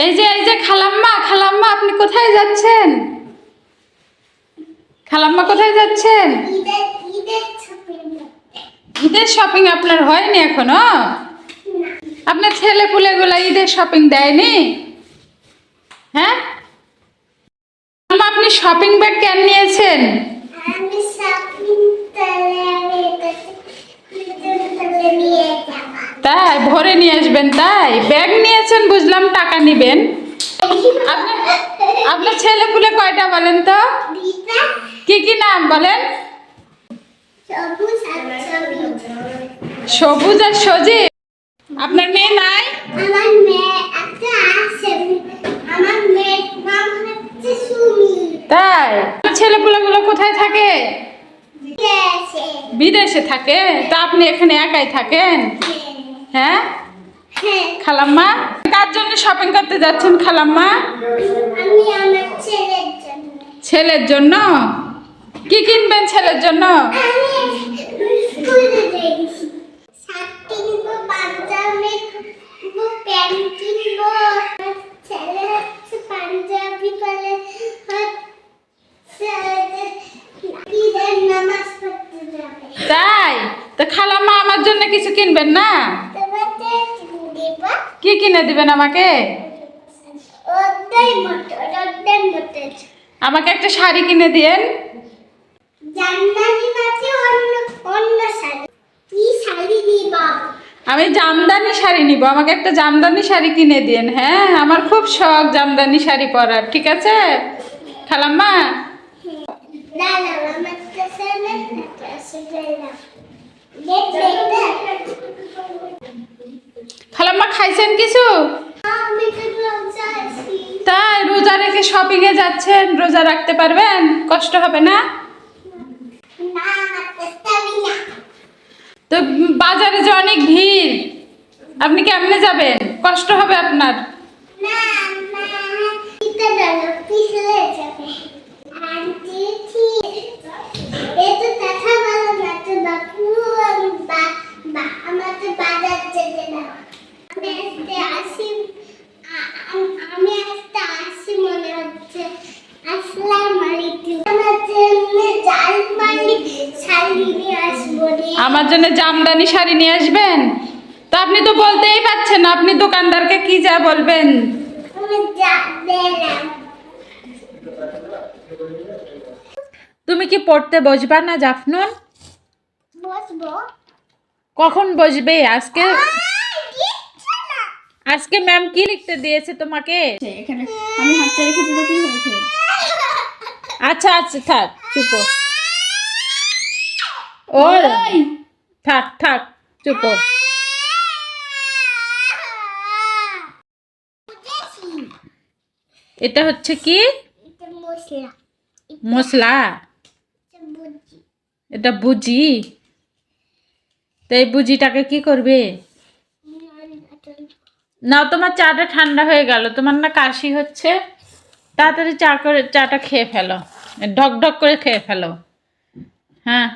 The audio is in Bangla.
এই যে খালাম্মা, খালাম্মা আপনি কোথায় যাচ্ছেন? খালাম্মা কোথায় যাচ্ছেন? ঈদের শপিং আপনার হয়নি এখনো? আপনার ছেলে পুলেগুলা ঈদের শপিং দেয়নি? হ্যাঁ, আপনি শপিং ব্যাগ কেন নিয়েছেন? তাই ভরে নিয়ে আসবেন? তাই ব্যাগ নিয়েছেন বুঝলাম, টাকা নিবেন। আপনার ছেলে পুলে কয়টা বলেন তো? কি কি নাম বলেন? সবুজ আর সজীব। আপনার মেয়ে নাই? আমার মেয়ে একটা আছে, আমার মেয়ের নাম হচ্ছে সুমি। তাই ছেলে পুলেগুলো কোথায় থাকে? বিদেশে। বিদেশে থাকে। তা আপনি এখানে একাই থাকেন? হ্যাঁ খালাম্মা, কার জন্য শপিং করতে যাচ্ছেন খালাম্মা? আমি আমার ছেলের জন্য। ছেলের জন্য? কি কিনবেন ছেলের জন্য? আমি স্কুলে যাইছি, শার্ট কিনবো, পাঞ্জাবি কিনবো, প্যান্ট কিনবো। ছেলে হচ্ছে পাঞ্জাবি পরে ঈদের নামাজ পড়তে যাবে। তাই তো খালাম্মা আমার জন্য কিছু কিনবেন না? তোমাকে দিব। কি কিনে দিবেন আমাকে? ওদের মতো। আমাকে একটা শাড়ি কিনে দিয়েন। জামদানি মাঝে অন্য শাড়ি। কি শাড়ি নিবা? আমি জামদানি শাড়ি নিব, আমাকে একটা জামদানি শাড়ি কিনে দিয়েন। হ্যাঁ, আমার খুব শখ জামদানি শাড়ি পরার। ঠিক আছে খালাম্মা? না আমার কাছে না, খালাম্মা খাইছেন কিছু? আমি তো রোজা আছি। তাই রোজা রেখে শপিং এ যাচ্ছেন, রোজা রাখতে পারবেন? কষ্ট হবে না? না পারি না। তো বাজারে যে অনেক ভিড়, আপনি কেমনে যাবেন? কষ্ট হবে আপনার। না এটা দাও, পিছলে যাবে। আন্টি ঠিক এটা কথা বলো না তো বাপু। আমাকে বাজার যেতে দাও। আমি আসতে আসি মনে হচ্ছে। আসসালামু আলাইকুম। আমার জন্য জামদানি শাড়ি নিয়ে আসবো রে। আমার জন্য জামদানি শাড়ি নিয়ে আসবেন? তো আপনি তো বলতেই পারছেন না, আপনি দোকানদারকে কি যা বলবেন? আমি দিলাম। তুমি কি পড়তে বসবা না জাফনুন? বসবো। কখন বসবে? আজকে দিচ্ছে না। আজকে ম্যাম কি লিখতে দিয়েছে তোমাকে? এখানে আমি হাতটা রেখেছি তো কি হয়েছে? আচ্ছা আচ্ছা থাক, চুপ হ। ওর থাক থাক, চুপ হ। এটা হচ্ছে কি? এটা মশলা। মশলা? এটা বুঝি। এটা বুঝি? তো এই বুঝিটাকে কি করবে? না, তোমার চাটা ঠান্ডা হয়ে গেল, তোমার না কাশি হচ্ছে। তাড়াতাড়ি চাটা খেয়ে ফেলো, ঢক ঢক করে খেয়ে ফেলো। হ্যাঁ।